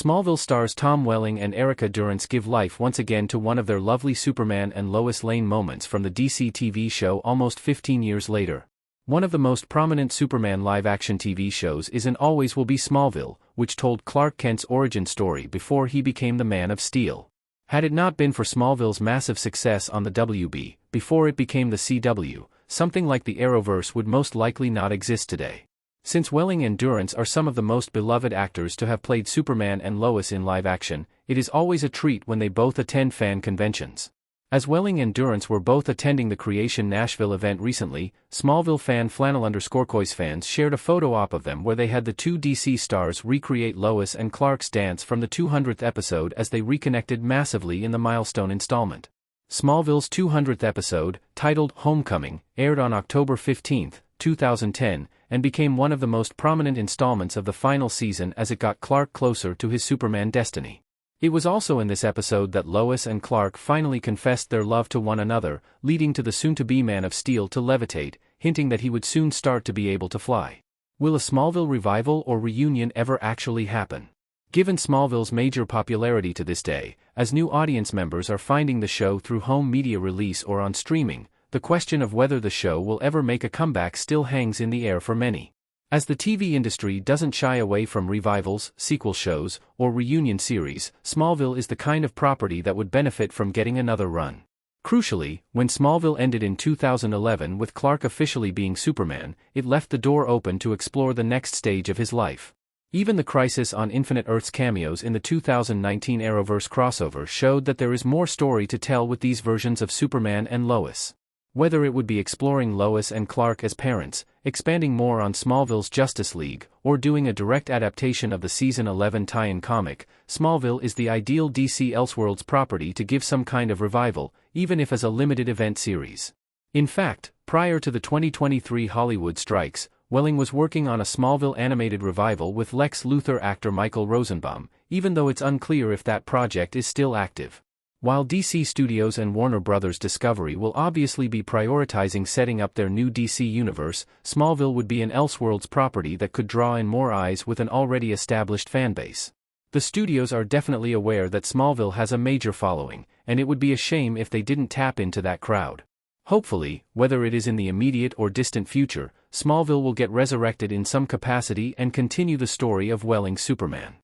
Smallville stars Tom Welling and Erica Durance give life once again to one of their lovely Superman and Lois Lane moments from the DC TV show almost 15 years later. One of the most prominent Superman live-action TV shows is and always will be Smallville, which told Clark Kent's origin story before he became the Man of Steel. Had it not been for Smallville's massive success on the WB, before it became the CW, something like the Arrowverse would most likely not exist today. Since Welling and Durance are some of the most beloved actors to have played Superman and Lois in live action, it is always a treat when they both attend fan conventions. As Welling and Durance were both attending the Creation Nashville event recently, Smallville fan flannel_cois fans shared a photo op of them where they had the two DC stars recreate Lois and Clark's dance from the 200th episode as they reconnected massively in the milestone installment. Smallville's 200th episode, titled Homecoming, aired on October 15, 2010, and became one of the most prominent installments of the final season as it got Clark closer to his Superman destiny. It was also in this episode that Lois and Clark finally confessed their love to one another, leading to the soon-to-be Man of Steel to levitate, hinting that he would soon start to be able to fly. Will a Smallville revival or reunion ever actually happen? Given Smallville's major popularity to this day, as new audience members are finding the show through home media release or on streaming, the question of whether the show will ever make a comeback still hangs in the air for many. As the TV industry doesn't shy away from revivals, sequel shows, or reunion series, Smallville is the kind of property that would benefit from getting another run. Crucially, when Smallville ended in 2011 with Clark officially being Superman, it left the door open to explore the next stage of his life. Even the Crisis on Infinite Earths cameos in the 2019 Arrowverse crossover showed that there is more story to tell with these versions of Superman and Lois. Whether it would be exploring Lois and Clark as parents, expanding more on Smallville's Justice League, or doing a direct adaptation of the Season 11 tie-in comic, Smallville is the ideal DC Elseworlds property to give some kind of revival, even if as a limited event series. In fact, prior to the 2023 Hollywood strikes, Welling was working on a Smallville animated revival with Lex Luthor actor Michael Rosenbaum, even though it's unclear if that project is still active. While DC Studios and Warner Bros. Discovery will obviously be prioritizing setting up their new DC universe, Smallville would be an Elseworlds property that could draw in more eyes with an already established fanbase. The studios are definitely aware that Smallville has a major following, and it would be a shame if they didn't tap into that crowd. Hopefully, whether it is in the immediate or distant future, Smallville will get resurrected in some capacity and continue the story of Welling's Superman.